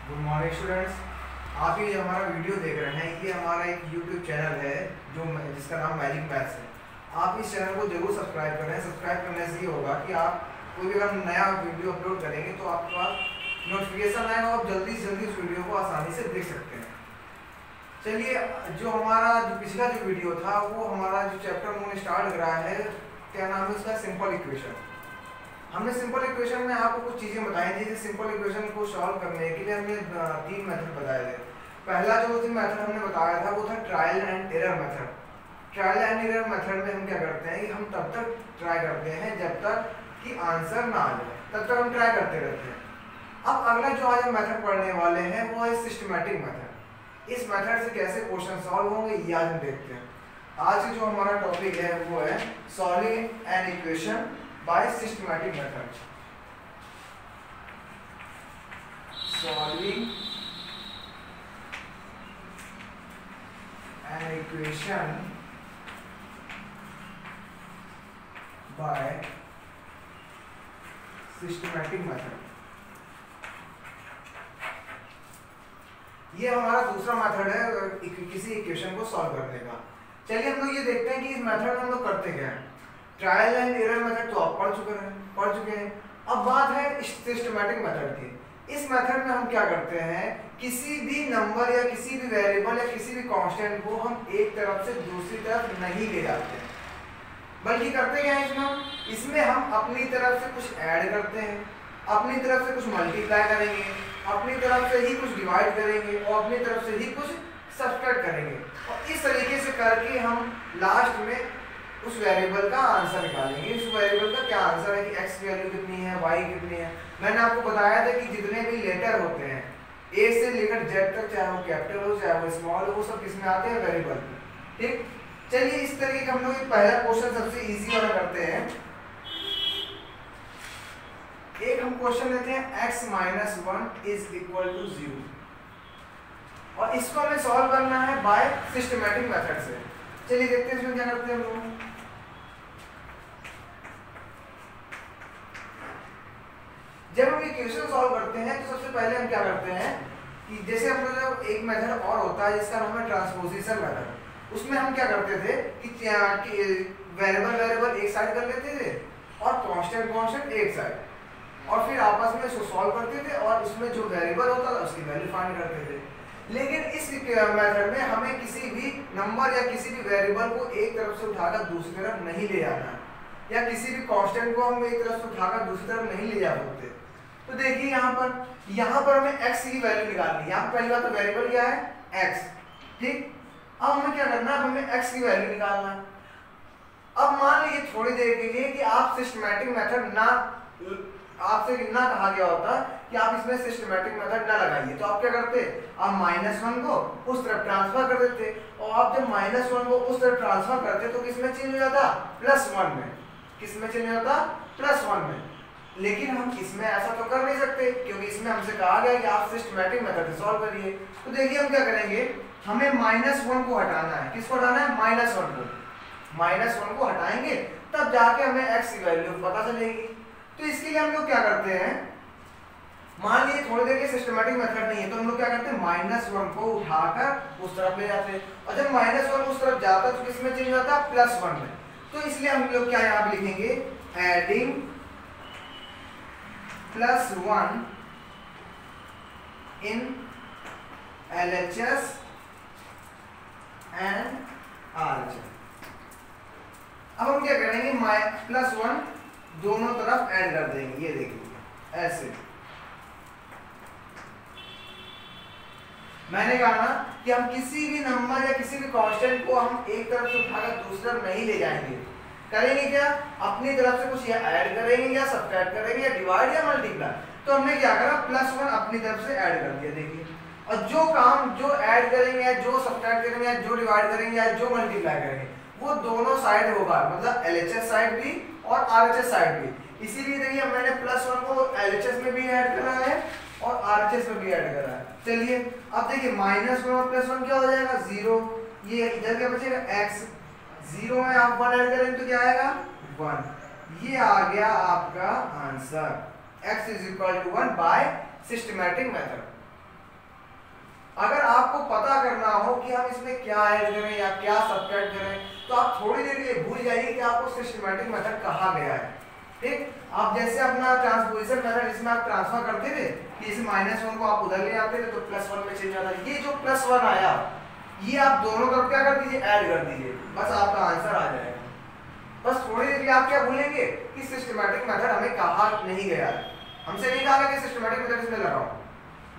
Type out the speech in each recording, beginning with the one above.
Good morning students. आप ये हमारा वीडियो देख रहे हैं, ये हमारा एक यूट्यूब चैनल है जिसका नाम मैजिक मैथ्स है। आप इस चैनल को जरूर सब्सक्राइब करें। सब्सक्राइब करने से ये होगा कि आप कोई भी अगर नया वीडियो अपलोड करेंगे तो आपके पास नोटिफिकेशन आएगा और जल्दी से जल्दी उस वीडियो को आसानी से देख सकते हैं। चलिए, जो पिछला जो वीडियो था वो हमारा जो चैप्टर उन्होंने स्टार्ट करा है, क्या नाम है उसका, सिंपल इक्वेशन। हमने सिंपल इक्वेशन में आपको कुछ चीज़ें बताई थी। जैसे सिंपल इक्वेशन को सॉल्व करने के लिए हमने 3 मेथड बताए थे। पहला जो मेथड हमने बताया था वो था trial and error method. Trial and error method में हम क्या करते हैं कि हम तब तक ट्राई करते हैं जब तक कि आंसर ना आ जाए, तब तक हम ट्राई करते रहते हैं। अब अगला जो आज हम मेथड पढ़ने वाले हैं वो है सिस्टमैटिक मेथड। इस मेथड से कैसे क्वेश्चन सॉल्व होंगे ये आज हम देखते हैं। आज जो हमारा टॉपिक है वो है solving an equation by systematic method. Solving an equation by systematic method. ये हमारा दूसरा मेथड है किसी इक्वेशन को सॉल्व करने का। चलिए हम लोग ये देखते हैं कि इस मेथड में हम लोग करते क्या हैं। ट्रायल एंड एरर मेथड तो आप पढ़ चुके हैं। अब बात है सिस्टमैटिक मेथड की। इस मेथड में हम क्या करते हैं, किसी भी नंबर या किसी भी वेरिएबल या किसी भी कांस्टेंट को हम एक तरफ से दूसरी तरफ नहीं ले जाते हैं, बल्कि करते क्या है इसमें हम अपनी तरफ से कुछ ऐड करते हैं, अपनी तरफ से कुछ मल्टीप्लाई करेंगे, अपनी तरफ से ही कुछ डिवाइड करेंगे और अपनी तरफ से ही कुछ सब्ट्रैक्ट करेंगे। और इस तरीके से करके हम लास्ट में उस वेरिएबल का आंसर निकालेंगे। उस वेरिएबल का क्या आंसर है कि x की वैल्यू कितनी है, y कितनी है। मैंने आपको बताया था कि जितने भी लेटर होते हैं a से लेकर z तक, चाहे वो कैपिटल हो चाहे वो स्मॉल हो, वो सब किसमें आते हैं, वेरिएबल में। ठीक, चलिए इस तरीके का हम लोग पहला क्वेश्चन सबसे इजी वाला करते हैं। एक हम क्वेश्चन लेते हैं x - 1 इज इक्वल टू 0 और इसको हमें सॉल्व करना है बाय सिस्टमैटिक मेथड से। चलिए देखते हैं इसमें क्या करते हैं हम लोग। जब हम इक्वेशन सॉल्व करते हैं तो सबसे पहले हम क्या करते हैं कि जैसे हम लोग एक मेथड और होता है जिसका नाम है ट्रांसपोजिशन मेथड। उसमें हम क्या करते थे कि वेरिएबल एक साइड कर लेते थे और कांस्टेंट एक साइड, और फिर आपस में इसको सॉल्व करते थे और उसमें जो वेरिएबल होता था उसकी वैल्यू फाइंड करते थे। लेकिन इस मेथड में हमें किसी भी नंबर या किसी भी वेरिएबल को एक तरफ से उठाकर दूसरी तरफ नहीं ले जाना है, या किसी भी कांस्टेंट को हम एक तरफ से उठाकर दूसरी तरफ नहीं ले जा सकते। तो देखिए यहाँ पर हमें x की वैल्यू निकालनी है। यहाँ पहली बात तो वेरिएबल क्या है, x। ठीक, अब हमें क्या करना है, हमें x की वैल्यू निकालना है। अब मान लीजिए थोड़ी देर के लिए कि आप सिस्टमैटिक मेथड आपसे ना कहा गया होता कि आप इसमें सिस्टमैटिक मेथड ना लगाइए, तो आप क्या करते, आप -1 को उस तरफ ट्रांसफर कर देते, और आप जब -1 को उस तरफ ट्रांसफर करते तो किसमें चेंज हो जाता, +1 में। किसमें चेंज हो जाता, +1 में। लेकिन हम इसमें ऐसा तो कर नहीं सकते क्योंकि इसमें हमसे कहा गया कि आप सिस्टमैटिक मेथड से सॉल्व करिए। तो देखिए हम क्या करेंगे, हमें -1 को हटाना है। किसको हटाना है, -1 को। -1 को हटाएंगे तब जाके हमें x की वैल्यू पता चलेगी। तो इसके लिए हम लोग क्या करते हैं, मान लीजिए थोड़ी देर के सिस्टमैटिक मेथड नहीं है तो हम लोग क्या करते हैं, -1 को उठाकर उस तरफ ले जाते हैं, और जब -1 उस तरफ जाता है तो किसमें चेंज होता है, +1 में। तो इसलिए हम लोग क्या यहाँ पे लिखेंगे, adding +1 in LHS and RHS। अब हम क्या करेंगे, +1 दोनों तरफ ऐड कर देंगे। ये देखिए ऐसे मैंने कहा ना कि हम किसी भी नंबर या किसी भी कांस्टेंट को हम एक तरफ से उठाकर दूसरी तरफ नहीं ले जाएंगे। करेंगे क्या, अपनी तरफ से कुछ या ऐड करेंगे या सब्ट्रैक्ट करेंगे या डिवाइड या मल्टीप्लाई। तो हमने क्या करा, +1 अपनी तरफ से ऐड कर दिया। देखिए, और जो काम जो ऐड करेंगे या जो सब्ट्रैक्ट करेंगे या जो डिवाइड करेंगे या जो मल्टीप्लाई करेंगे वो दोनों साइड होगा, मतलब LHS साइड भी और RHS साइड भी। इसीलिए देखिए मैंने +1 को LHS में भी ऐड करा है और RHS में भी ऐड करा है। चलिए अब देखिए -1 और +1 क्या हो जाएगा, 0। ये इधर क्या बचेगा, x। 0 में आप 1 ऐड करेंगे तो क्या आएगा, 1। ये आ गया आपका answer x = 1 by systematic method. अगर आपको पता करना हो कि हम इसमें क्या ऐड करें या क्या सब्ट्रैक्ट करें, तो आप थोड़ी देर के लिए भूल जाइए कि आपको सिस्टमैटिक मेथड कहा गया है। ठीक, आप जैसे अपना ट्रांसपोजिशन मेथड इसमें आप ट्रांसफर करते थे कि इस -1 को आप उधर ले आते थे तो +1 में चेंज आता है। ये जो +1 आया, ये आप दोनों तरफ क्या कर दीजिए, ऐड कर दीजिए, बस आपका आंसर आ जाएगा। बस थोड़ी देर के लिए आप क्या भूलेंगे कि सिस्टमैटिक मेथड हमें कहा नहीं गया है, हमसे नहीं कहा कि सिस्टमैटिक मेथड इसमें लगाओ।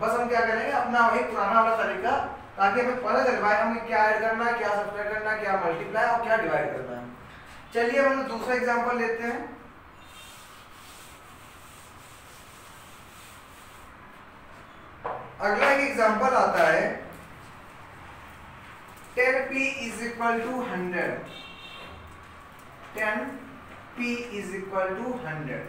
बस हम क्या करेंगे, अपना वही पुराना वाला तरीका, ताकि हमें पता चल पाए हमें क्या ऐड करना है, क्या सब्ट्रैक्ट करना है, क्या मल्टीप्लाई और क्या डिवाइड करना है। चलिए हम दूसरा एग्जांपल लेते हैं। अगला एक एग्जांपल आता है 10p is equal to 100। 10p is equal to 100।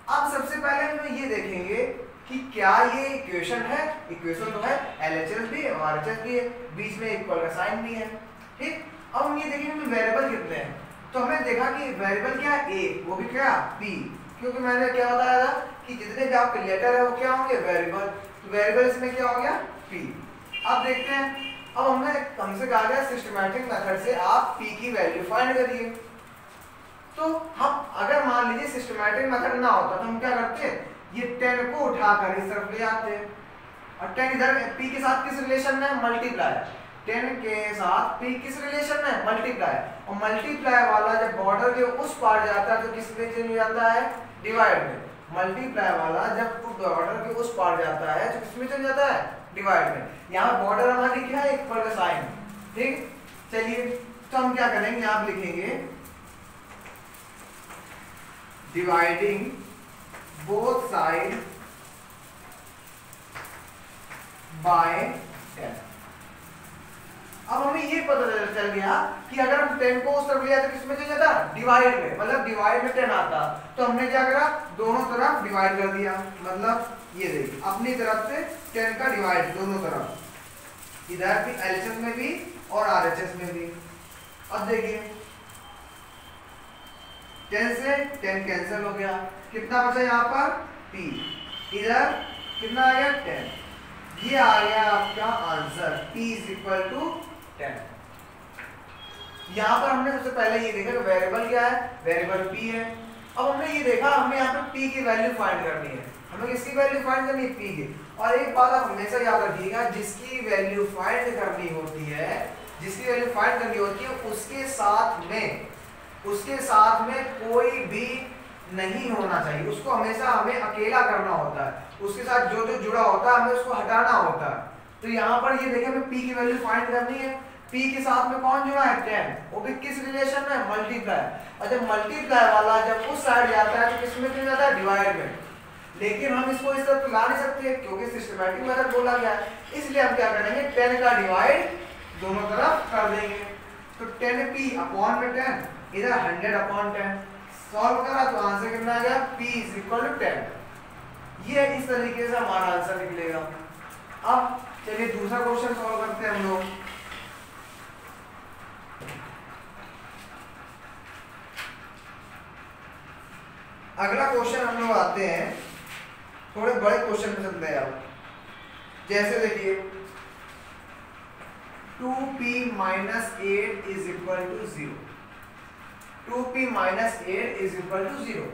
अब सबसे पहले हम ये देखेंगे कि क्या ये इक्वेशन है, इक्वेशन तो है, LHS भी है, RHS भी है, बीच में इक्वल का साइन भी है। ठीक, अब हम ये देखेंगे वेरिएबल कितने हैं। तो हमने देखा कि वेरिएबल क्या है, a, वो भी क्या p, क्योंकि मैंने क्या बताया था कि जितने भी आपके लेटर है वो क्या होंगे, वेरिएबल। तो वेरिएबल इसमें क्या हो गया, p। अब देखते हैं, अब हमसे कहा गया सिस्टमैटिक मेथड से आप p की वैल्यू फाइंड करिए। तो हम अगर मान लीजिए सिस्टमैटिक मेथड ना होता तो हम क्या करते, ये 10 को उठाकर इस तरफ ले आते, और 10 इधर p के साथ किस रिलेशन में, मल्टीप्लाई। 10 के साथ p किस रिलेशन में, मल्टीप्लाई। और मल्टीप्लाई वाला जब बॉर्डर के उस पार जाता है तो किस में चेंज हो जाता है, डिवाइड में। मल्टीप्लाई वाला जब बॉर्डर के उस पार जाता है तो किसमें चेंज जाता है, डिवाइड में। यहाँ बॉर्डर हमारी क्या है, इक्वल का साइन। ठीक, चलिए तो हम क्या करेंगे, आप लिखेंगे डिवाइडिंग बोथ साइड बाय 10। अब हमें ये पता चल गया कि अगर हम 10 को उस तरफ ले जाते तो किसमें चल जाता, डिवाइड में, मतलब डिवाइड में 10 आता। तो हमने क्या करा, दोनों तरफ डिवाइड कर दिया, मतलब ये देखिए अपनी तरफ से 10 का डिवाइड दोनों तरफ, इधर भी LHS में भी और RHS में भी। अब देखिए 10 से 10 कैंसिल हो गया, कितना बचा यहाँ पर, p, इधर कितना आ गया, 10। ये आ गया आपका answer, p is equal to 10। यहाँ पर हमने सबसे पहले ये देखा कि वेरिएबल क्या है, वेरिएबल p है। अब हमने ये देखा हमें यहाँ पे p की वैल्यू फाइंड करनी है, हमें किसकी वैल्यू फाइंड करनी है, p की। और एक बात आप हमेशा याद रखिएगा, जिसकी वैल्यू फाइंड करनी होती है, जिसकी वैल्यू फाइंड करनी होती है उसके साथ में कोई भी नहीं होना चाहिए, उसको हमेशा हमें अकेला करना होता है, उसके साथ जो जो जुड़ा होता है हमें उसको हटाना होता है। तो यहाँ पर ये देखिए हमें p की वैल्यू फाइंड करनी है, p के साथ में कौन जुड़ा है, 10, वो भी किस रिलेशन में, मल्टीप्लाई। और जब मल्टीप्लाई वाला जब उस साइड जाता है तो किसमें चल जाता है, डिवाइड में। लेकिन हम इसको इस तरफ ला नहीं सकते क्योंकि सिस्टमैटिक मेथड बोला गया है, इसलिए हम क्या करेंगे, 10 का डिवाइड दोनों तरफ कर देंगे। तो 10p अपॉन में 10, इधर 100 अपॉन 10, सॉल्व करा तो आंसर कितना आ गया, p इज इक्वल टू 10। ये इस तरीके से हमारा आंसर निकलेगा। अब चलिए दूसरा क्वेश्चन सॉल्व करते हैं हम लोग। अगला क्वेश्चन हम लोग आते हैं, थोड़े बड़े क्वेश्चन में चलते हैं आप। जैसे देखिए 2p minus 8 is equal to 0। 2p minus 8 is equal to 0।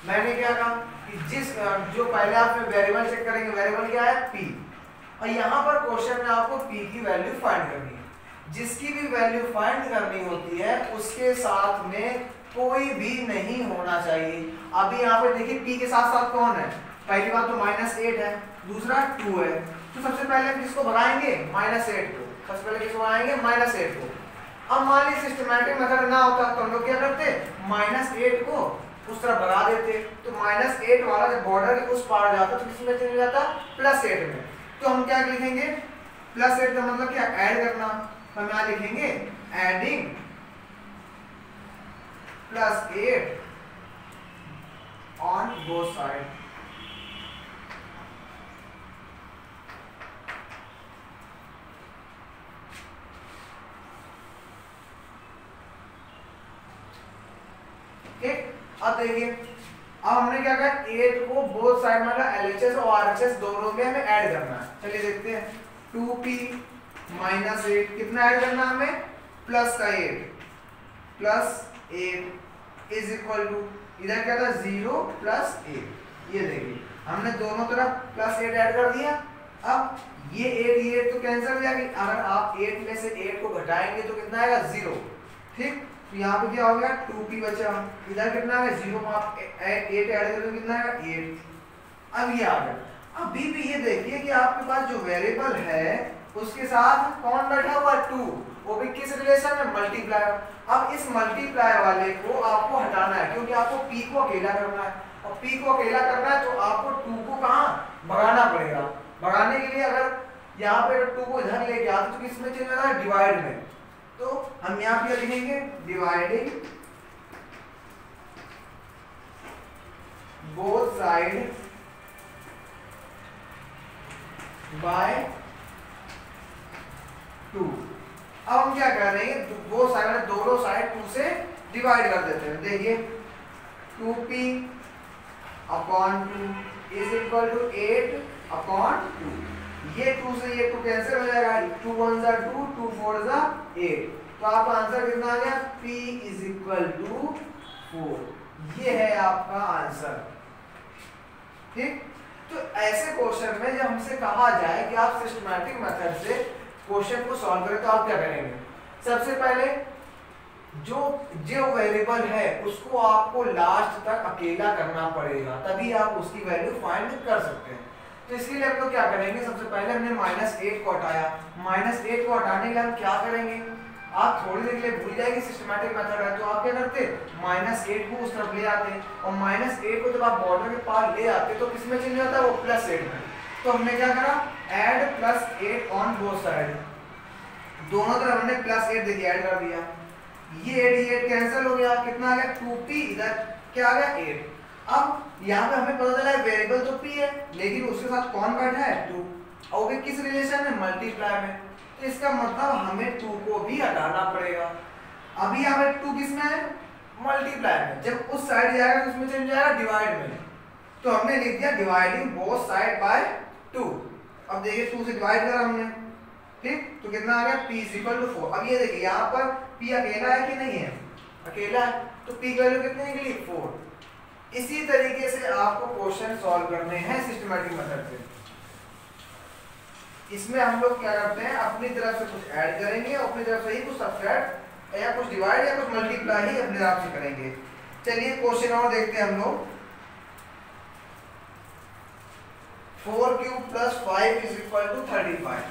मैंने क्या कहा कि जो पहले आप वेरिएबल चेक करेंगे, वेरिएबल क्या है, p, और यहाँ पर क्वेश्चन में आपको p की वैल्यू फाइंड करनी है। जिसकी भी वैल्यू फाइंड करनी होती है उसके साथ में कोई भी नहीं होना चाहिए। अभी यहाँ पर देखिए p के साथ साथ कौन है, पहली बात तो -8 है, दूसरा 2 है। तो सबसे पहले हम किसको भगाएंगे, -8 को। सबसे पहले किसको भगाएंगे, -8 को। अब मान लीजिए सिस्टमैटिक मेथड ना होता तो हम लोग क्या करते, -8 को उस तरफ भगा देते। तो -8 वाला जब बॉर्डर के उस पार जाता तो किसमें चले जाता, +8 में। तो हम क्या लिखेंगे, +8 का मतलब क्या, ऐड करना। हम यहाँ लिखेंगे एडिंग +8 ऑन बोथ साइड। ठीक, अब देखिए अब हमने क्या कहा, 8 को बोथ साइड मतलब LHS और RHS दोनों में हमें ऐड करना है। चलिए देखते हैं। 2p माइनस 8, कितना ऐड करना हमें, प्लस का 8, प्लस 8 इज इक्वल टू, इधर क्या था 0 प्लस 8, ये देखिए हमने दोनों तरफ प्लस 8 ऐड कर दिया। अब ये 8 तो कैंसिल हो जाएगी, अगर आप 8 में से 8 को घटाएंगे तो कितना आएगा 0, ठीक। तो यहाँ पे क्या हो गया 2p बचा, इधर कितना है 0 में आप 8 ऐड करोगे कितना आएगा 8। अब ये आ गया। अब भी ये देखिए कि आपके पास जो वेरिएबल है उसके साथ कौन बैठा हुआ है 2, वो भी किस रिलेशन में, मल्टीप्लाई। अब इस मल्टीप्लाई वाले को आपको हटाना है क्योंकि आपको p को अकेला करना है, और p को अकेला करना है तो आपको 2 को कहाँ भगाना पड़ेगा। भगाने के लिए अगर यहाँ पे 2 को इधर लेके आते तो किसमें चेंज होगा, डिवाइड में। तो हम यहाँ पे लिखेंगे डिवाइडिंग बोथ साइड बाय 2। अब हम क्या कर रहे हैं, वो साइड दोनों साइड 2 से डिवाइड कर देते हैं। देखिए 2p upon 2 is equal to 8 upon 2, ये 2 से ये 2 कैंसिल हो जाएगा, 2 1 जा 2, 2 4 जा 8, तो आपका आंसर कितना आ गया, p इज इक्वल टू 4। ये है आपका आंसर, ठीक। तो ऐसे क्वेश्चन में जब हमसे कहा जाए कि आप सिस्टमैटिक मेथड से क्वेश्चन को सॉल्व करें तो आप क्या करेंगे, सबसे पहले जो वेरिएबल है उसको आपको लास्ट तक अकेला करना पड़ेगा, तभी आप उसकी वैल्यू फाइंड कर सकते हैं। तो इसके लिए हम लोग क्या करेंगे, सबसे पहले हमने -8 को हटाया, -8 को हटाने के लिए हम क्या करेंगे, आप थोड़ी देर के लिए भूल जाएंगे सिस्टमैटिक मेथड है तो आप क्या करते, -8 को उस तरफ ले आते, और -8 को जब आप बॉर्डर के पार ले आते तो किसमें चेंज होता है, वो +8 में। तो हमने क्या करा, ऐड +8 ऑन बोथ साइड, दोनों तरफ हमने +8 देखिए ऐड कर दिया, ये 8 कैंसिल हो गया, कितना आ गया 2p, इधर क्या आ गया 8। अब यहाँ पे हमें पता चला है वेरिएबल तो p है लेकिन उसके साथ कौन बैठा है 2, और वो किस रिलेशन में, मल्टीप्लाई में। तो इसका मतलब हमें 2 को भी हटाना पड़ेगा। अभी यहाँ पे 2 किस में है, मल्टीप्लाई में, जब उस साइड जाएगा तो उसमें चेंज जाएगा डिवाइड में, तो हमने लिख दिया डिवाइडिंग बोथ साइड बाय 2। अब देखिए 2 से डिवाइड करा हमने, ठीक, तो कितना आ गया p इज इक्वल टू 4। अब ये देखिए यहाँ पर p अकेला है कि नहीं है, अकेला है, तो p की वैल्यू कितनी निकली 4। इसी तरीके से आपको क्वेश्चन सॉल्व करने हैं सिस्टमैटिक मेथड से। इसमें हम लोग क्या करते हैं, अपनी तरफ से कुछ ऐड करेंगे, अपनी तरफ से ही कुछ सब्ट्रैक्ट या कुछ डिवाइड या कुछ मल्टीप्लाई ही अपने तरफ से करेंगे। चलिए क्वेश्चन और देखते हैं हम लोग। 4³ + 5 is equal to 35।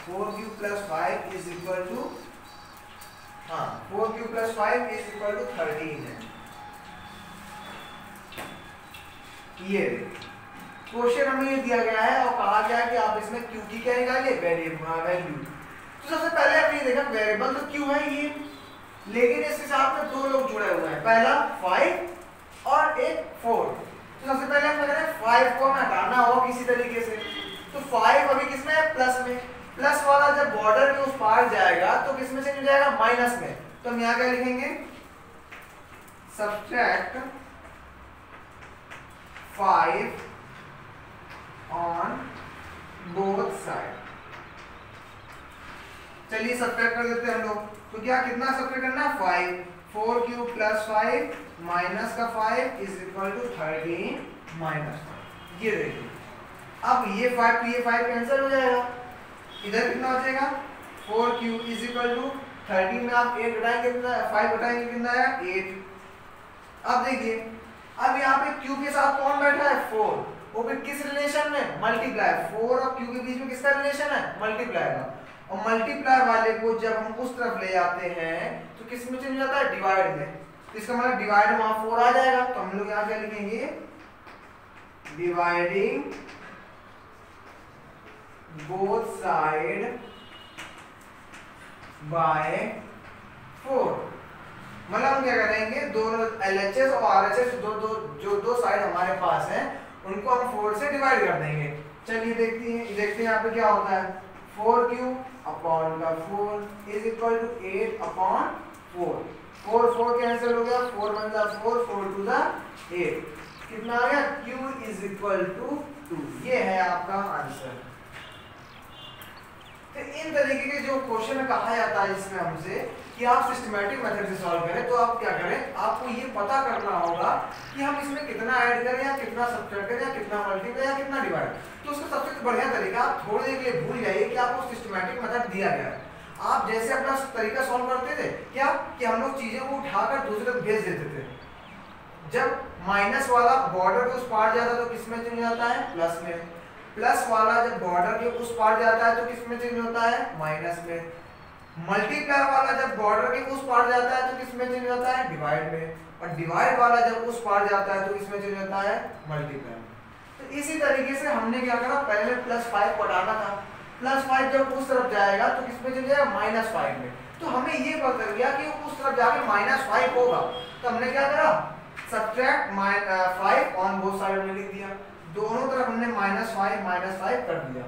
4³ + 5 is equal to 4³ + 5 is equal to 13 है। ये क्वेश्चन हमें ये दिया गया है और कहा गया है कि आप इसमें q की क्या निकालिए, वैल्यू। तो सबसे पहले हमने देखा वेरिएबल तो q है ये, लेकिन इसके साथ में 2 लोग जुड़े हुए हैं, पहला 5 और एक 4। तो सबसे पहले हम कह रहे हैं 5 को हमें हटाना होगा किसी तरीके से, तो 5 अभी किसमें है, प्लस में, प्लस वाला जब बॉर्डर के उस पार जाएगा तो किसमें चेंज हो जाएगा, माइनस में। तो हम यहाँ क्या लिखेंगे, सब्ट्रैक्ट 5 ऑन बोथ साइड। चलिए सब्ट्रैक्ट कर देते हैं हम लोग, तो क्या कितना सब्ट्रैक्ट करना है, 5, 4³ + 5 माइनस का 5 इज इक्वल टू 13 -5। ये देखिए अब ये 5 तो ये 5 कैंसिल हो जाएगा, इधर कितना बचेगा, 4³ इज इक्वल टू 13 में आप 8 घटाएंगे कितना, 5 घटाएंगे कितना है 8। अब देखिए अब यहाँ पे q के साथ कौन बैठा है, 4, वो भी किस रिलेशन में, मल्टीप्लाई। 4 और q के बीच में किसका रिलेशन है, मल्टीप्लाई का, और मल्टीप्लाई वाले को जब हम उस तरफ ले जाते हैं तो किस में चेंज हो जाता है, डिवाइड में। तो इसका मतलब डिवाइड वहां 4 आ जाएगा, तो हम लोग यहाँ क्या लिखेंगे, डिवाइडिंग बोथ साइड बाय 4। मतलब हम क्या करेंगे, दोनों LHS और RHS जो दो साइड हमारे पास हैं उनको हम 4 से डिवाइड कर देंगे। चलिए देखते हैं यहाँ पे क्या होता है, 4³ अपॉन का 4 is equal to 8 upon 4। 4 cancel हो गया, 4 1 जा 4, 4 2 जा 8। कितना आ गया, q इज इक्वल टू 2। ये है आपका आंसर। तो इन तरीके के जो क्वेश्चन कहा जाता है इसमें हमसे कि आप सिस्टमैटिक मेथड से सॉल्व करें, तो आप क्या करें, आपको ये पता करना होगा कि हम इसमें कितना ऐड करें या कितना सब्ट्रैक्ट करें या कितना मल्टीप्लाई या कितना डिवाइड। तो उसका सबसे बढ़िया तरीका, आप थोड़ी देर के लिए भूल जाइए कि आपको सिस्टमैटिक मेथड दिया गया है। आप जैसे अपना तरीका सॉल्व करते थे क्या, कि हम लोग चीजों को उठाकर दूसरी तरफ भेज देते थे। जब माइनस वाला बॉर्डर के उस पार जाता है तो किस में चेंज जाता है, प्लस में। प्लस वाला जब बॉर्डर के उस पार जाता है तो किस में चेंज होता है, माइनस में। मल्टीप्लाई वाला जब बॉर्डर के उस पार जाता है तो किस में चेंज होता है, डिवाइड में। और डिवाइड वाला जब उस पार जाता है तो किस में चेंज होता है, मल्टीप्लाई में। तो इसी तरीके से हमने क्या करा, पहले +5 को हटाना था। +5 जब उस तरफ जाएगा तो किस में चेंज जाएगा, -5 में। तो हमें ये पता चल गया कि उस तरफ जाके -5 होगा। तो हमने क्या करा, सब्ट्रैक्ट 5 ऑन बोथ साइड में लिख दिया। दोनों तरफ हमने -5 कर दिया।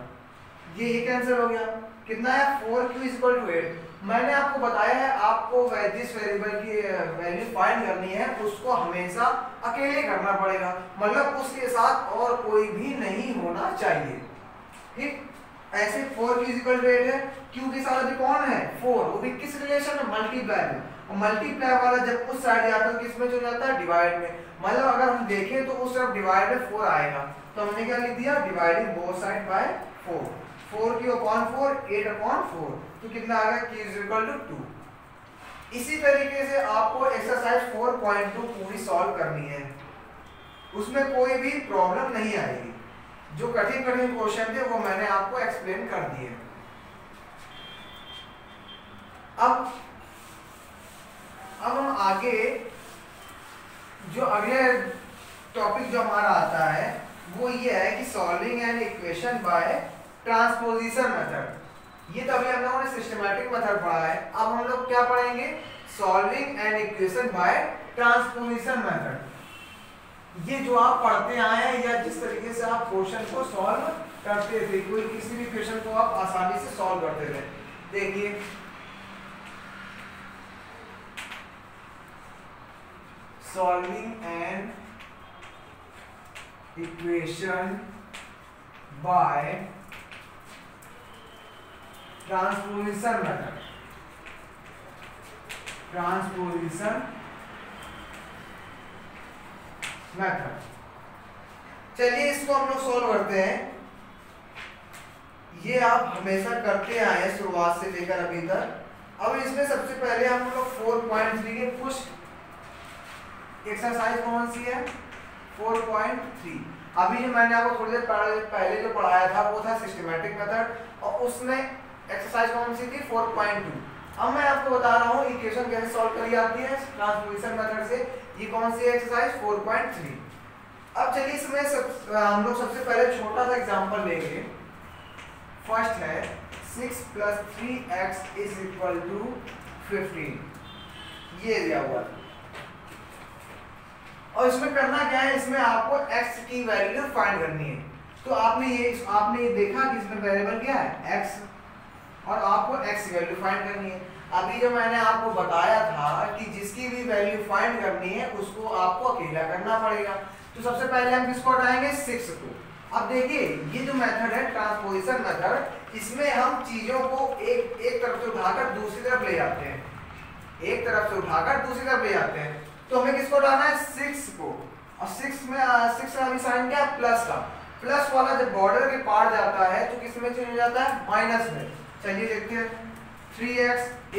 ये कैंसिल हो गया। कितना है, 4q = 8। मैंने आपको बताया है, आपको जिस वेरिएबल की वैल्यू फाइंड करनी है उसको हमेशा अकेले करना पड़ेगा, मतलब उसके साथ और कोई भी नहीं होना चाहिए। ठीक, ऐसे 4q = 8 है, q के साथ अभी कौन है, 4, वो भी किस रिलेशन में, मल्टीप्लाई में। और मल्टीप्लाई वाला जब उस साइड जाता है तो किस में चला जाता है, डिवाइड में। मतलब अगर हम देखें तो उस तरफ डिवाइड में 4 आएगा, तो हमने क्या लिख दिया, dividing both side by 4। 4q/4 8/4। तो कितना आ गया, q = 2। इसी तरीके से आपको एक्सरसाइज 4.2 पूरी सॉल्व करनी है, उसमें कोई भी प्रॉब्लम नहीं आएगी। जो कठिन क्वेश्चन थे वो मैंने आपको एक्सप्लेन कर दिए। अब हम आगे जो अगले टॉपिक जो हमारा आता है वो ये है कि solving an equation by transposition method. ये तो अभी हम लोगों ने सिस्टमैटिक मेथड पढ़ा है। अब हम लोग क्या पढ़ेंगे, solving an equation by transposition method. ये जो आप पढ़ते आए हैं या जिस तरीके से आप क्वेश्चन को सॉल्व करते थे, कोई किसी भी क्वेश्चन को आप आसानी से सॉल्व करते थे। देखिए, solving an equation by transposition method. Transposition method, चलिए इसको हम लोग सॉल्व करते हैं। ये आप हमेशा करते आए हैं शुरुआत से लेकर अभी तक। अब इसमें सबसे पहले हम लोग 4.3 के पुश एक्सरसाइज कौन सी है, 4.3। अभी जो मैंने आपको थोड़ी देर पहले जो पढ़ाया था वो था सिस्टमैटिक मेथड, और उसमें एक्सरसाइज कौन सी थी, 4.2। अब मैं आपको बता रहा हूँ इक्वेशन कैसे सॉल्व करी जाती है ट्रांसपोजिशन मेथड से। ये कौन सी एक्सरसाइज 4.3। अब चलिए इसमें हम लोग सबसे पहले छोटा सा एग्जांपल लेंगे। फर्स्ट है 6 + 3x = 15। ये दिया हुआ है और इसमें करना क्या है, इसमें आपको x की वैल्यू फाइंड करनी है। तो आपने ये देखा कि इसमें वेरिएबल क्या है, x, और आपको x की वैल्यू फाइंड करनी है। अभी जो मैंने आपको बताया था कि जिसकी भी वैल्यू फाइंड करनी है उसको आपको अकेला करना पड़ेगा। तो सबसे पहले हम किसको हटाएंगे, 6 को। अब देखिए ये जो मेथड है ट्रांसपोजिशन मेथड, इसमें हम चीजों को एक तरफ से उठाकर दूसरी तरफ ले जाते हैं, एक तरफ से उठाकर दूसरी तरफ ले जाते हैं। तो हमें किसको हटाना है, 6 को। और 6 में अभी साइन क्या है, प्लस का। प्लस वाला जब बॉर्डर के पार जाता है तो किस में चेंज हो जाता है, माइनस में। चलिए देखते हैं, 3x =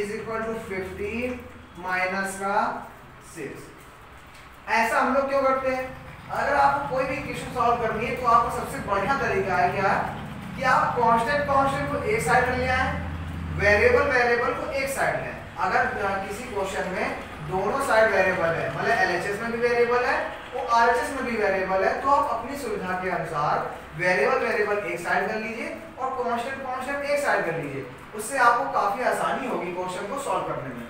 15 माइनस का 6। ऐसा हम लोग क्यों करते हैं, अगर आपको कोई भी इक्वेशन सॉल्व करनी है तो आपका सबसे बढ़िया तरीका है क्या, कि आप कांस्टेंट को एक साइड ले आए, वेरिएबल को एक साइड ले आए। अगर किसी क्वेश्चन में दोनों साइड वेरिएबल है, मतलब LHS में भी वेरिएबल है और RHS में भी वेरिएबल है, तो आप अपनी सुविधा के अनुसार वेरिएबल एक साइड कर लीजिए और कांस्टेंट एक साइड कर लीजिए। उससे आपको काफी आसानी होगी क्वेश्चन को सॉल्व करने में।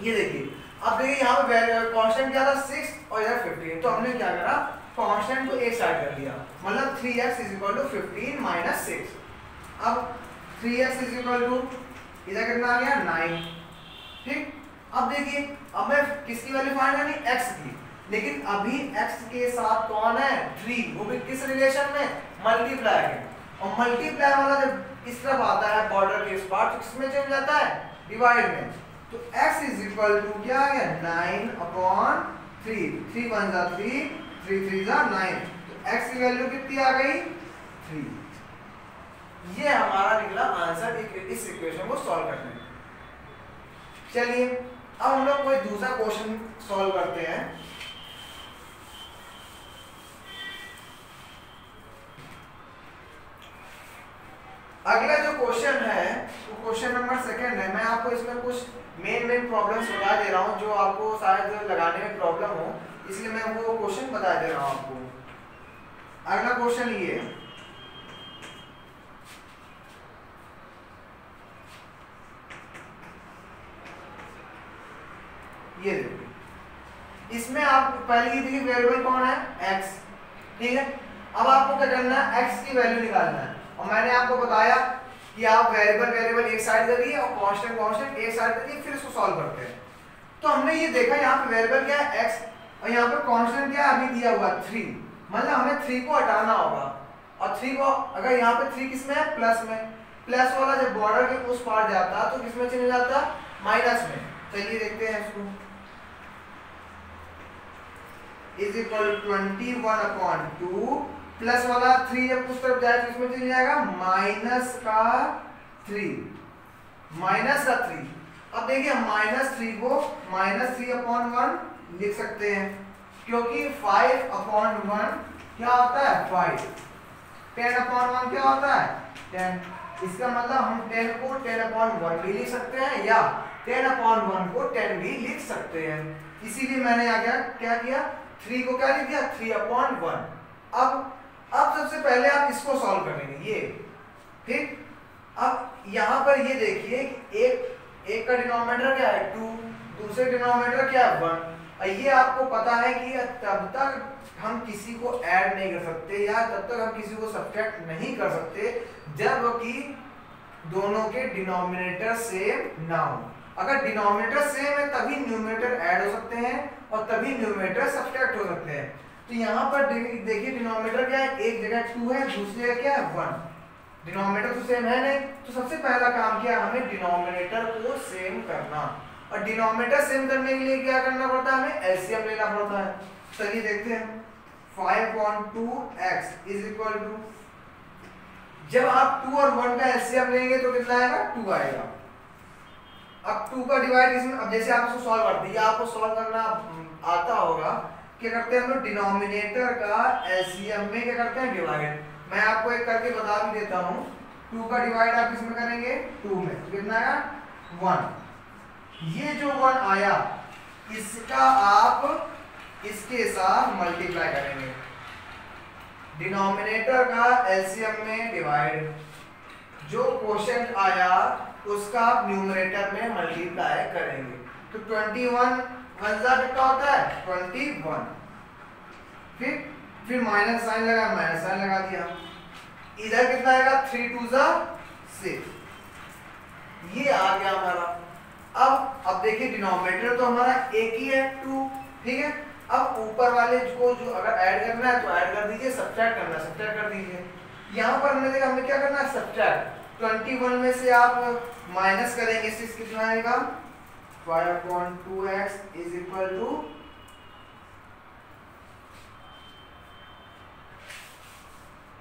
ये देखिए, अब देखिए यहाँ पे कांस्टेंट क्या था, 6 और इधर 15। तो हमने क्या करा, कांस्टेंट को एक साइड कर लिया, मतलब 3x = 15 माइनस 6। अब 3x = इधर कितना आ गया, 9। ठीक, अब देखिए, अब मैं किसकी वैल्यू फाइंड करनी, x की। लेकिन अभी x के साथ कौन है 3, वो भी किस रिलेशन में, मल्टीप्लाई है। और मल्टीप्लाई वाला जब इस तरफ आता है बॉर्डर के इस पार तो किसमें चेंज जाता है, डिवाइड में। तो x इज इक्वल टू क्या आ गया 9/3, 3 1 जा 3, 3 3 जा 9, तो x की वैल्यू कितनी आ गई 3। ये हमारा निकला आंसर इस इक्वेशन को सॉल्व करने में। चलिए अब हम लोग कोई दूसरा क्वेश्चन सॉल्व करते हैं। अगला जो क्वेश्चन है वो क्वेश्चन नंबर 2 है। मैं आपको इसमें कुछ मेन प्रॉब्लम्स बता दे रहा हूँ जो आपको शायद लगाने में प्रॉब्लम हो, इसलिए मैं वो क्वेश्चन बता दे रहा हूँ आपको। अगला क्वेश्चन ये देखिए, इसमें आप पहले ये देखिए वेरिएबल कौन है x, ठीक है। अब आपको क्या करना है, x की वैल्यू निकालना है। और मैंने आपको बताया कि आप वेरिएबल एक साइड करिए और कांस्टेंट एक साइड करिए, फिर इसको सॉल्व करते हैं। तो हमने ये देखा यहाँ पे वेरिएबल क्या है x और यहाँ पे कांस्टेंट क्या है अभी दिया हुआ 3, मतलब हमें 3 को हटाना होगा। और 3 को अगर यहाँ पे 3 किस में है, प्लस में, प्लस वाला जब बॉर्डर के उस पार जाता है तो किस में चले जाता है, माइनस में। चलिए देखते हैं इसको, इज इक्वल 21/2, प्लस वाला 3 जब उस तरफ जाए तो इसमें चल जाएगा माइनस का 3। अब देखिए -3 को -3/1 लिख सकते हैं, क्योंकि 5/1 क्या होता है 5, 10/1 क्या होता है 10। इसका मतलब हम 10 को 10/1 भी लिख सकते हैं या 10/1 को 10 भी लिख सकते हैं। इसीलिए मैंने यहाँ क्या किया 3 को क्या लिख दिया 3/1। अब सबसे पहले आप इसको सॉल्व करेंगे ये, ठीक। अब यहाँ पर ये देखिए एक का डिनोमिनेटर क्या है 2, दूसरे डिनोमिनेटर क्या है 1। और ये आपको पता है कि तब तक हम किसी को ऐड नहीं कर सकते या तब तक हम किसी को सब्ट्रैक्ट नहीं कर सकते जब कि दोनों के डिनोमिनेटर सेम ना हो। अगर डिनोमिनेटर सेम है तभी न्यूमरेटर ऐड हो सकते हैं और तभी न्यूमरेटर सब्ट्रैक्ट हो सकते हैं। तो यहाँ पर देखिए डिनोमिनेटर क्या है, एक जगह 2 है, दूसरी जगह क्या है 1। डिनोमिनेटर तो सेम है नहीं, तो सबसे पहला काम क्या है हमें डिनोमिनेटर को सेम करना। और डिनोमिनेटर सेम करने के लिए क्या करना पड़ता है, हमें एलसीएम लेना पड़ता है। चलिए देखते हैं 5/2x इज इक्वल टू, जब आप 2 और 1 का एलसीएम लेंगे तो कितना आएगा 2 आएगा। अब 2 का डिवाइड इसमें, अब जैसे आप इसको सॉल्व करते हैं, आपको सॉल्व करना आता होगा, क्या करते हैं हम लोग डिनोमिनेटर का एलसीएम में क्या करते हैं डिवाइड। मैं आपको एक करके बता भी देता हूँ, 2 का डिवाइड आप किसमें करेंगे 2 में, तो कितना आया 1। ये जो 1 आया इसका आप इसके साथ मल्टीप्लाई करेंगे, डिनोमिनेटर का एलसीएम में डिवाइड, जो क्वोशिएंट आया उसका आप न्यूमरेटर में मल्टीप्लाई करेंगे। तो 21 कितना होता है 21, फिर माइनस साइन लगा दिया, इधर कितना आएगा 3 2 6, ये आ गया हमारा। अब देखिए डिनोमिनेटर तो हमारा एक ही है 2, ठीक है। अब ऊपर वाले को जो अगर ऐड करना है तो ऐड कर दीजिए, सब्ट्रैक्ट करना है सब्ट्रैक्ट कर दीजिए। यहाँ पर हमने देखा हमें क्या करना है सब्ट्रैक्ट, 21 में से आप माइनस करेंगे, 6 कितना आएगा 5/2x इज इक्वल टू,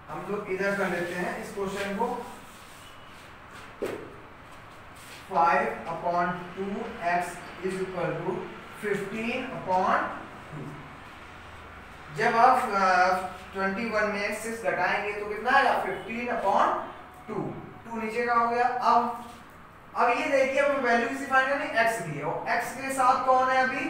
हम लोग इधर कर लेते हैं इस क्वेश्चन को, 5/2x इज इक्वल टू 15/2। जब आप 21 में 6 घटाएंगे तो कितना आएगा 15/2, 2 नीचे का हो गया। अब ये देखिए हमें वैल्यू किसी फाइंड करनी x की है और x के साथ कौन है अभी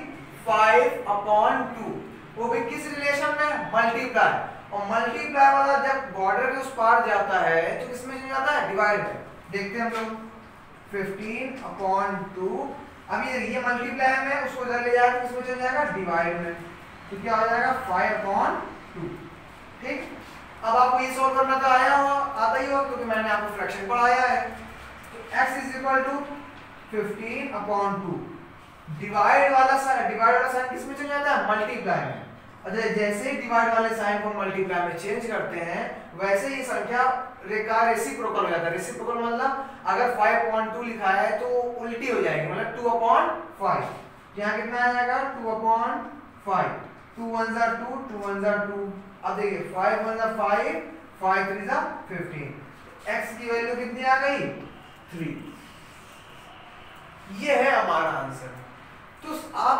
5/2, वो भी किस रिलेशन में मल्टीप्लाई। और मल्टीप्लाई वाला जब बॉर्डर के उस पार जाता है तो किसमें चल जाता है डिवाइड में। देखते हैं हम लोग 15/2, अब ये मल्टीप्लाई में उसको इधर ले जाकर किसमें चल जाएगा डिवाइड में, तो क्या हो जाएगा 5/2, ठीक। अब आपको ये सॉल्व करना तो आता ही होगा क्योंकि मैंने आपको फ्रैक्शन पढ़ाया है। तो x is equal to 15/2, divide वाला साइन किस में चेंज जाता है? मल्टीप्लाई में। और जैसे ही डिवाइड वाले साइन को मल्टीप्लाई में चेंज करते हैं वैसे ही संख्या का रेसिप्रोकल हो जाता है। रेसिप्रोकल मतलब अगर 5/2 लिखा है तो उल्टी हो जाएगी, मतलब 2/5। यहाँ कितना आ जाएगा? 2/5। 2 1 are 2, 2 1 are 2। अब देखिए 5 1 are 5, 5 3 are 15। x की वैल्यू कितनी आ गई? 3। ये है हमारा आंसर। तो आप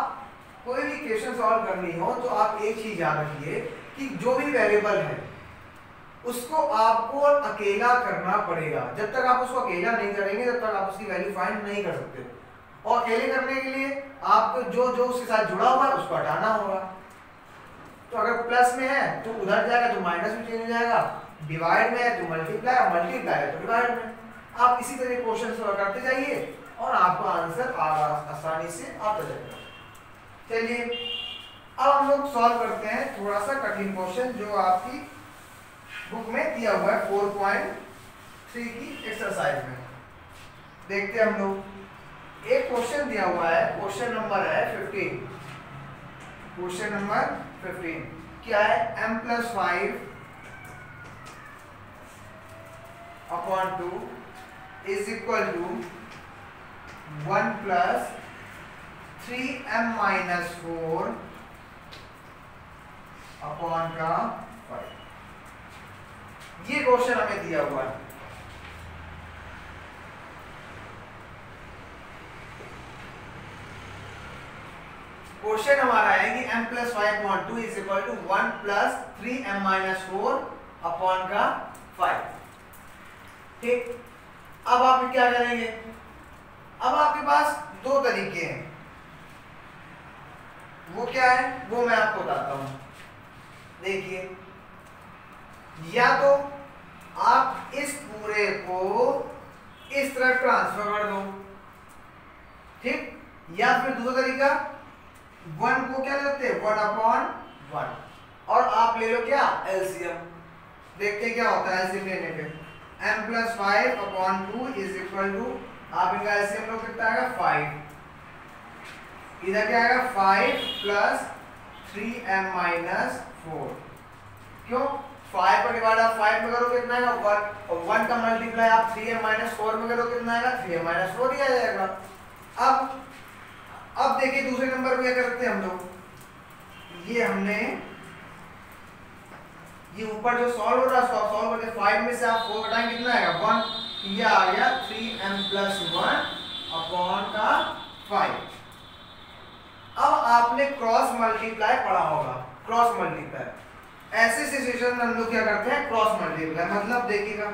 कोई भी क्वेश्चन सॉल्व करनी हो तो आप एक चीज याद रखिए कि जो भी वेरिएबल है उसको आपको अकेला करना पड़ेगा। जब तक आप उसको अकेला नहीं करेंगे तब तक आप उसकी वैल्यू फाइंड नहीं कर सकते। और अकेले करने के लिए आपको जो जो उसके साथ जुड़ा हुआ है उसको हटाना होगा। तो अगर प्लस में है तो उधर जाएगा तो माइनस में चेंज हो जाएगा, डिवाइड में है तो मल्टीप्लाई, और मल्टीप्लाई है तो डिवाइड में। आप इसी तरह क्वेश्चन सॉल्व करते जाइए और आपका आंसर आसानी से आता जाएगा। चलिए अब हम लोग सॉल्व करते हैं थोड़ा सा कठिन क्वेश्चन जो आपकी बुक में दिया हुआ है 4.3 की एक्सरसाइज में। देखते हैं हम लोग। एक क्वेश्चन दिया हुआ है, क्वेश्चन नंबर है 15। क्वेश्चन नंबर 15 क्या है? m+5 upon 2 is equal to 1 + 3m-4 upon का 5। ये क्वेश्चन हमें दिया हुआ है। क्वेश्चन हमारा है कि m+5/2 is equal to 1 + 3m-4 upon का 5। ठीक, अब आप क्या करेंगे? अब आपके पास दो तरीके हैं। वो क्या है वो मैं आपको बताता हूं। देखिए, या तो आप इस पूरे को इस तरह ट्रांसफर कर दो, ठीक, या फिर दूसरा तरीका 1 को क्या लेते हैं 1/1 और आप ले लो क्या एलसीएम। देखते हैं क्या होता है एलसीएम लेने पे। m+5/2 इज इक्वल टू, आप इनका एलसीएम लो कितना आएगा 5। इधर क्या आएगा 5 + 3m-4। क्यों? 5 को डिवाइड आप 5 में करो कितना आएगा 1, और 1 का मल्टीप्लाई आप 3m-4 में करो कितना आएगा 3m-4 ही आ जाएगा। अब देखिए दूसरे नंबर पे क्या करते हैं हम लोग। ये हमने ये ऊपर जो सॉल्व हो रहा है सॉल्व करते 5 में से आप 4 घटाएंगे कितना आएगा 1। ये आ गया 3m+1 अपॉन का 5। अब आपने क्रॉस मल्टीप्लाई पढ़ा होगा। क्रॉस मल्टीप्लाई ऐसे सिचुएशन में हम लोग क्या करते हैं क्रॉस मल्टीप्लाई। मतलब देखिएगा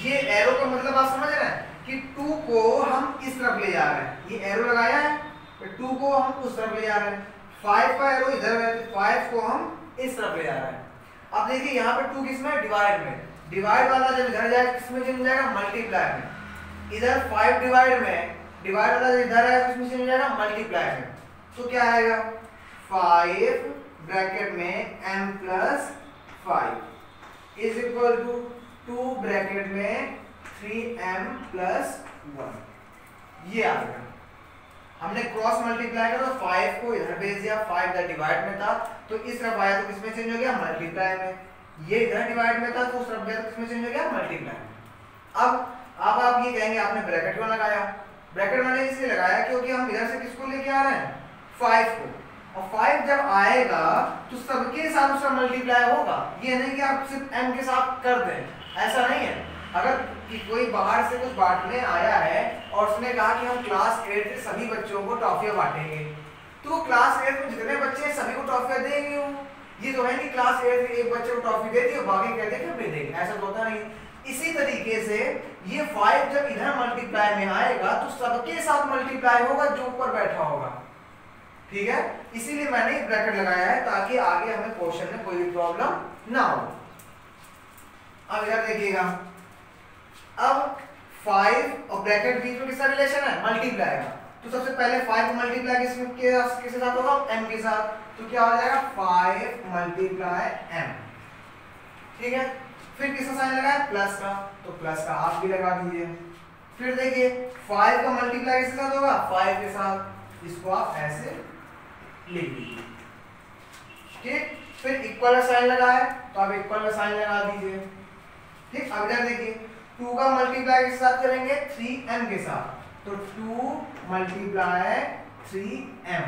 ये एरो का मतलब आप समझ रहे हैं कि 2 को हम इस तरफ ले जा रहे हैं। ये एरो लगाया है तो 2 को हम उस तरफ ले जा रहे हैं। 5 का एरो इधर है तो 5 को हम इस तरफ ले जा रहे हैं। अब देखिए यहाँ पे 2 किसमें डिवाइड में। डिवाइड वाला जब इधर जाएगा किसमें चेंज जाएगा मल्टीप्लाई में। इधर 5 डिवाइड में, डिवाइड वाला जब इधर आएगा किसमें चेंज जाएगा मल्टीप्लाई में। तो क्या आएगा 5 ब्रैकेट में m+5 is equal to 2 bracket में 3m+1। ये आ गया। हमने क्रॉस मल्टीप्लाई किया तो 5 को इधर भेज दिया, 5 इधर डिवाइड में था तो इस तरफ आया तो किसमें चेंज हो गया मल्टीप्लाई में। ये इधर डिवाइड में था तो उस तरफ गया तो किसमें चेंज हो गया मल्टीप्लाई में। अब आप ये कहेंगे आपने ब्रैकेट क्यों लगाया। ब्रैकेट मैंने इसलिए लगाया क्योंकि हम इधर से किसको लेके आ रहे हैं 5 को, और 5 जब आएगा तो सबके साथ उसका मल्टीप्लाई होगा। ये नहीं कि आप सिर्फ m के साथ कर दें, ऐसा नहीं है। अगर कि कोई बाहर से कुछ बांटने आया है और उसने कहा कि हम क्लास 8 के सभी बच्चों को टॉफियां बांटेंगे, तो क्लास 8 में जितने बच्चे हैं सभी को टॉफियां देंगे वो। ये तो है नहीं क्लास 8 के एक बच्चे को टॉफी दे दी और बाकी कहते हैं कि दे देंगे, ऐसा तो होता नहीं। इसी तरीके से ये 5 जब इधर मल्टीप्लाई में आएगा तो सबके साथ मल्टीप्लाई होगा जो ऊपर बैठा होगा, ठीक है। इसीलिए मैंने ब्रैकेट लगाया है ताकि आगे हमें क्वेश्चन में कोई भी प्रॉब्लम ना हो। अब इधर देखिएगा, अब 5 और ब्रैकेट बीच में किसका रिलेशन है मल्टीप्लाई का। तो सबसे पहले 5 को मल्टीप्लाई किसके साथ होगा m के साथ। तो क्या हो जाएगा 5 × m, ठीक है। फिर किसका साइन लगा है, प्लस का, तो प्लस का आप भी लगा दीजिए। फिर देखिए 5 का मल्टीप्लाई किसके साथ होगा, 5 के साथ, इसको आप ऐसे लिख दीजिए। ठीक, फिर इक्वल का साइन लगा है तो आप इक्वल का साइन लगा दीजिए। ठीक, अब इधर देखिए 2 का मल्टीप्लाई किसके साथ करेंगे, 3m के साथ, तो 2 मल्टीप्लाई 3m।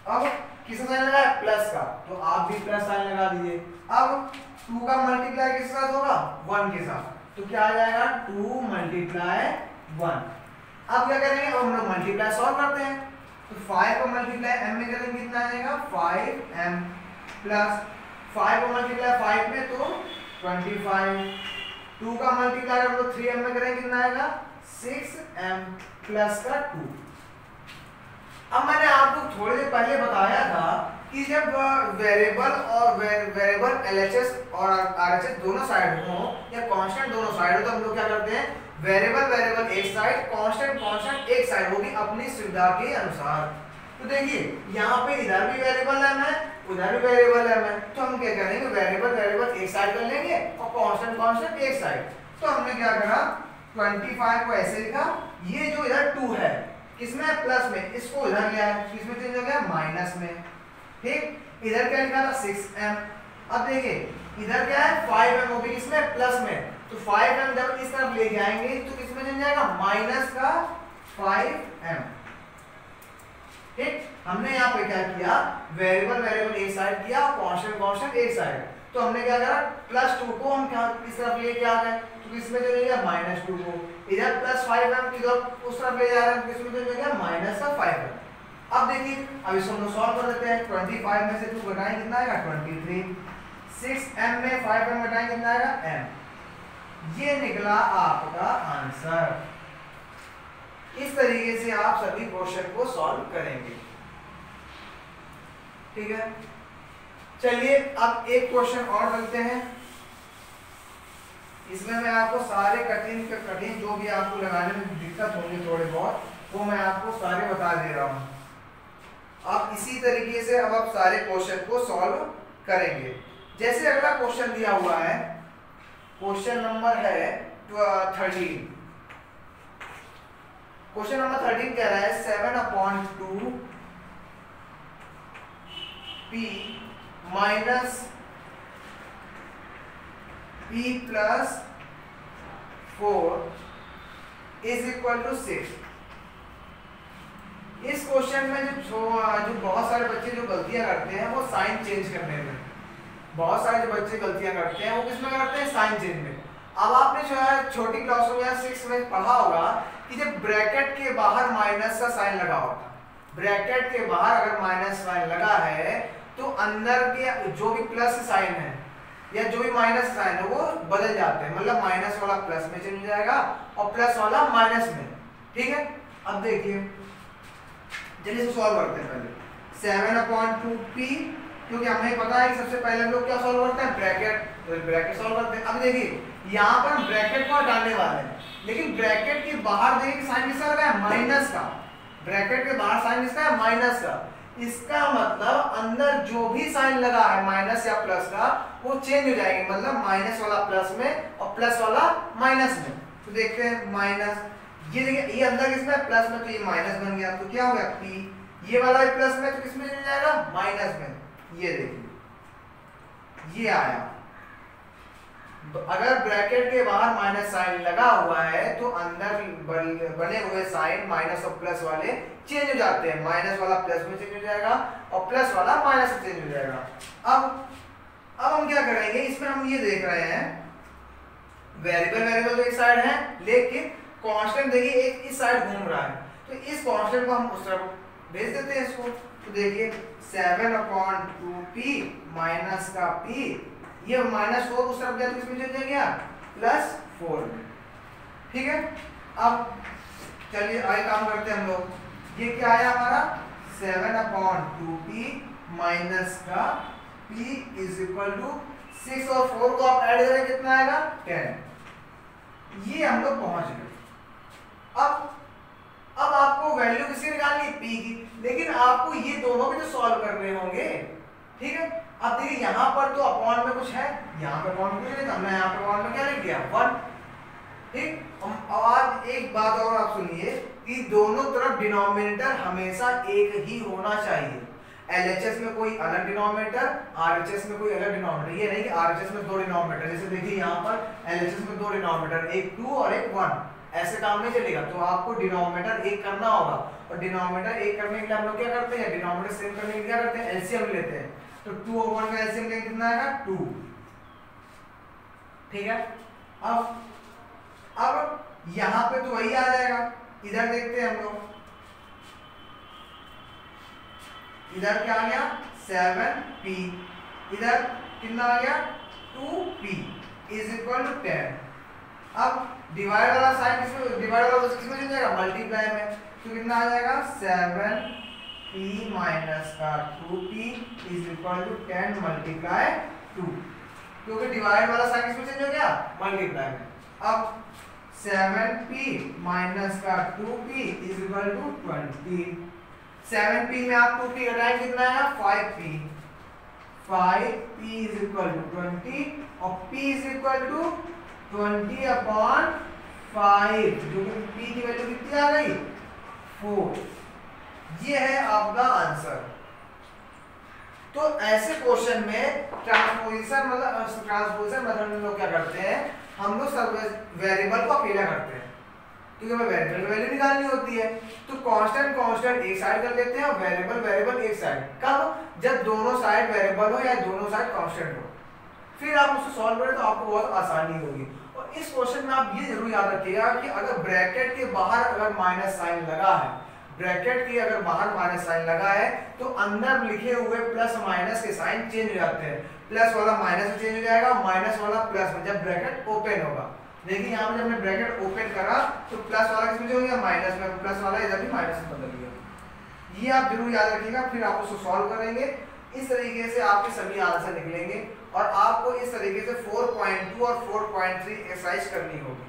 अब किसका साइन लगा है, प्लस का, तो आप भी प्लस साइन लगा दीजिए। अब 2 का मल्टीप्लाई किसके साथ होगा, 1 के साथ, तो क्या आ जाएगा 2 मल्टीप्लाई 1। अब क्या करेंगे, अब हम लोग मल्टीप्लाई सॉल्व करते हैं, तो 5 को मल्टीप्लाई m में करेंगे कितना आ जाएगा, 5m प्लस 5 को मल्टीप्लाई 5 में तो 25, 2 का मल्टीप्लाई हम लोग 3m में करेंगे कितना आएगा, 6m प्लस का 2। अब मैंने आपको थोड़ी देर पहले बताया था कि जब वेरिएबल और वेरिएबल LHS और RHS दोनों साइड हो या कांस्टेंट दोनों साइड हो, तो हम लोग क्या करते हैं, वेरिएबल एक साइड, कांस्टेंट एक साइड होगी अपनी सुविधा के अनुसार। तो देखिए यहाँ पे इधर भी वेरिएबल m है, उधर भी वेरिएबल m है, तो हम क्या करेंगे, वेरिएबल एक साइड कर लेंगे और कांस्टेंट एक साइड। तो हमने क्या करा, 25 को ऐसे लिखा, ये जो इधर 2 है किसमें, प्लस में, इसको इधर ले आया, किसमें चेंज हो गया, माइनस में। ठीक, इधर क्या लिखा था, 6m। अब देखिए इधर क्या है, 5m, वो भी किसमें, प्लस में, तो 5m जब इस तरफ लेके आएंगे तो किसमें चेंज जाएगा, माइनस का 5m। ठीक, हमने यहाँ पे क्या किया, वेरिएबल एक साइड किया, कांस्टेंट एक साइड, तो हमने क्या करा, +2 को हम क्या इस तरफ लेके आ गए, तो किसमें चले गया, -2 को, इधर +5m इधर उस तरफ ले जा रहे हैं, किसमें चले गया, -5m। अब देखिए अब इसको हम लोग सॉल्व कर देते हैं, 25 में से 2 घटाएं कितना आएगा, 23, 6m में 5m घटाएं कितना आएगा, m। ये निकला आपका आंसर। इस तरीके से आप सभी क्वेश्चन को सॉल्व करेंगे। ठीक है, चलिए अब एक क्वेश्चन और करते हैं। इसमें मैं आपको सारे कठिन जो भी आपको लगाने में दिक्कत होंगी थोड़े बहुत, वो मैं आपको सारे बता दे रहा हूं। आप इसी तरीके से अब आप सारे क्वेश्चन को सॉल्व करेंगे। जैसे अगला क्वेश्चन दिया हुआ है, क्वेश्चन नंबर है 13। क्वेश्चन नंबर 13 कह रहा है 7/2 p minus p plus 4 is equal to 6। इस क्वेश्चन में जो बहुत सारे बच्चे जो गलतियां करते हैं वो साइन चेंज करने में, बहुत सारे जो बच्चे गलतियां करते हैं वो किसमें करते हैं, साइन चेंज में। अब आपने जो है छोटी क्लास में या 6 में पढ़ा होगा कि जब ब्रैकेट के बाहर माइनस का साइन लगा होता, ब्रैकेट के बाहर अगर माइनस साइन लगा है तो अंदर के जो भी प्लस साइन है या जो भी माइनस साइन है वो बदल जाते हैं, मतलब माइनस वाला प्लस में चेंज हो जाएगा और प्लस वाला माइनस में। ठीक है, अब देखिए चलिए इसको सॉल्व करते हैं। पहले 7/2p, क्योंकि हमें पता है कि सबसे पहले हम लोग क्या सॉल्व करते हैं, ब्रैकेट, तो ब्रैकेट सॉल्व करते हैं। अब देखिए यहाँ पर हम ब्रैकेट को हटाने वाले हैं, लेकिन ब्रैकेट के बाहर देखिए साइन किसका लगा है, माइनस का। ब्रैकेट के बाहर साइन किसका है, माइनस का। इसका मतलब अंदर जो भी साइन लगा है माइनस या प्लस का वो चेंज हो जाएगी, मतलब माइनस वाला प्लस में और प्लस वाला माइनस में। तो देखते हैं माइनस, ये देखिए ये अंदर किसमें है, प्लस में, तो ये माइनस बन गया, तो क्या हो गया p। ये वाला प्लस में तो किसमें चेंज जाएगा, माइनस में। ये देखिए ये आया। तो अगर ब्रैकेट के बाहर माइनस साइन लगा हुआ है तो अंदर बने हुए साइन माइनस और प्लस वाले चेंज हो जाते हैं, माइनस वाला प्लस में चेंज हो जाएगा और प्लस वाला माइनस में चेंज हो जाएगा। अब हम क्या करेंगे, इसमें हम ये देख रहे हैं वेरिएबल तो एक साइड है, लेकिन कांस्टेंट देखिए एक इस साइड घूम रहा है, तो इस कांस्टेंट को हम उस तरफ भेज देते हैं इसको। तो देखिए 7/2p माइनस का p, ये -4 उस तरफ गया तो किसमें चेंज हो गया, +4 में। ठीक है, अब चलिए आगे काम करते हैं हम लोग। ये क्या आया हमारा 7/2p माइनस का p इज इक्वल टू 6 और 4 को आप ऐड करें कितना आएगा, 10। ये हम लोग पहुंच गए। अब आपको वैल्यू किसकी निकालनी है, p की, लेकिन आपको ये दोनों भी तो सॉल्व करने होंगे। ठीक है, अब देखिए यहाँ पर तो अपॉन में कुछ है, यहाँ पे अपॉन कुछ नहीं था, मैं यहाँ पे अपॉन में क्या लिख दिया 1। ठीक, अब आज एक बात और आप सुनिए कि दोनों तरफ डिनोमिनेटर हमेशा एक ही होना चाहिए। LHS में कोई अलग डिनोमिनेटर, RHS में कोई अलग डिनोमिनेटर। ये नहीं कि RHS में 2 डिनोमिनेटर, जैसे देखिए यहाँ पर LHS में 2 डिनोमिनेटर, एक 2 और एक 1, ऐसे काम नहीं चलेगा। तो आपको डिनोमिनेटर एक करना होगा, और डिनोमिनेटर एक करने के लिए हम लोग क्या करते हैं, डिनोमिनेटर सेम करने के लिए क्या करते हैं, एलसीएम लेते हैं। तो 2 और 1 का एलसीएम लेंगे कितना आएगा 2। ठीक है, अब यहां पे तो वही आ जाएगा, इधर देखते हैं हम लोग, इधर क्या आ गया 7p, इधर कितना आ गया 2p इज इक्वल टू 10। अब डिवाइड वाला साइन किसमें, डिवाइड वाला किसमें चल जाएगा, मल्टीप्लाई में। तो कितना आ जाएगा 7p माइनस का 2p is equal to 10 multiply 2, क्योंकि डिवाइड वाला साइन किसमें चेंज हो गया, मल्टीप्लाई में। अब 7p माइनस का 2p is equal to 20। 7p में आप 2p घटाएं कितना आएगा 5p, 5p is equal to 20, और p is equal to 20 upon 5, जो कि p की वैल्यू कितनी आ गई 4। ये है आपका आंसर। तो ऐसे क्वेश्चन में ट्रांसपोजिशन मेथड में लोग क्या करते हैं, हम लोग सब वेरिएबल को अकेला करते हैं, क्योंकि हमें वेरिएबल की वैल्यू निकालनी होती है। तो कांस्टेंट एक साइड कर लेते हैं और वेरिएबल एक साइड। कब, जब दोनों साइड वेरिएबल हो या दोनों साइड कांस्टेंट हो, फिर आप उसको सॉल्व करें तो आपको बहुत आसानी होगी। और इस क्वेश्चन में आप ये जरूर याद रखिएगा कि अगर ब्रैकेट के बाहर अगर माइनस साइन लगा है, ब्रैकेट के अगर बाहर माइनस साइन लगा है, तो अंदर लिखे हुए प्लस माइनस के साइन चेंज हो जाते हैं। प्लस वाला माइनस में चेंज हो जाएगा, माइनस वाला प्लस में, जब ब्रैकेट ओपन होगा। देखिए यहाँ पे जब मैं ब्रैकेट ओपन करा तो प्लस वाला किसमें हो गया, माइनस में, प्लस वाला इधर भी माइनस में बदल गया। ये आप जरूर याद रखिएगा, फिर आप उसको सॉल्व करेंगे। इस तरीके से आपके सभी आंसर निकलेंगे, और आपको इस तरीके से 4.2 और 4.3 एक्सरसाइज करनी होगी।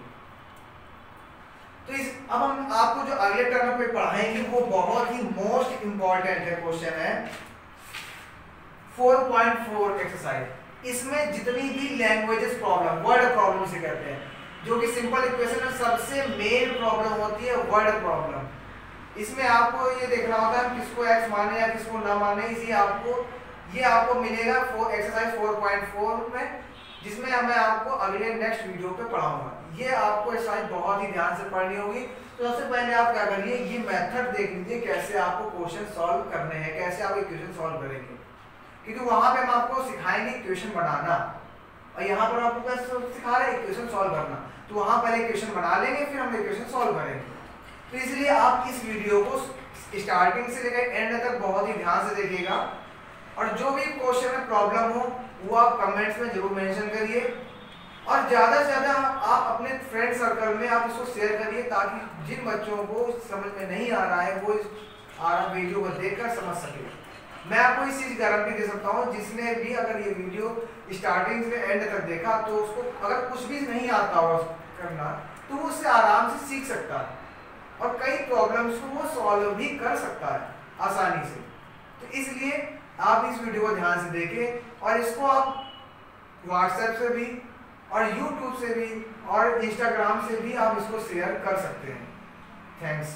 तो अब हम आपको जो अगले टर्म पे पढ़ाएंगे वो बहुत ही मोस्ट इंपॉर्टेंट है क्वेश्चन है 4.4 एक्सरसाइज। इसमें जितनी भी लैंग्वेजेस प्रॉब्लम, वर्ड प्रॉब्लम से कहते हैं, जो कि सिंपल इक्वेशन में सबसे मेन प्रॉब्लम होती है वर्ड प्रॉब्लम। इसमें आपको ये देखना होता है किसको x माने या किसको ना माने। ये आपको मिलेगा एक्सरसाइज 4.4 में, जिसमें मैं आपको अगले नेक्स्ट वीडियो पे पढ़ाऊंगा। ये आपको एक्सरसाइज बहुत ही ध्यान से पढ़नी होगी। तो सबसे पहले आप क्या करिए, ये मेथड देख लीजिए कैसे आपको क्वेश्चन सॉल्व करने हैं, कैसे आप इक्वेशन सॉल्व करेंगे, क्योंकि वहां पे हम आपको सिखाएंगे इक्वेशन बनाना, और यहाँ पर आपको कैसे सिखा रहे हैं इक्वेशन सॉल्व करना। तो वहां पहले इक्वेशन बना लेंगे, फिर हम इक्वेशन सॉल्व करेंगे। तो इसलिए आप इस वीडियो को स्टार्टिंग से लेकर एंड तक बहुत ही ध्यान से देखिएगा, और जो भी क्वेश्चन में प्रॉब्लम हो वो आप कमेंट्स में जरूर मेंशन करिए, और ज़्यादा से ज़्यादा आप अपने फ्रेंड सर्कल में आप इसको शेयर करिए, ताकि जिन बच्चों को समझ में नहीं आ रहा है वो इस वीडियो को देखकर समझ सके। मैं आपको इस चीज़ की गारंटी दे सकता हूँ, जिसने भी अगर ये वीडियो स्टार्टिंग से एंड तक देखा तो उसको अगर कुछ भी नहीं आता होगा करना, तो वो उससे आराम से सीख सकता है, और कई प्रॉब्लम्स को वो सॉल्व भी कर सकता है आसानी से। तो इसलिए आप इस वीडियो को ध्यान से देखें, और इसको आप व्हाट्सएप से भी और यूट्यूब से भी और इंस्टाग्राम से भी आप इसको शेयर कर सकते हैं। थैंक्स।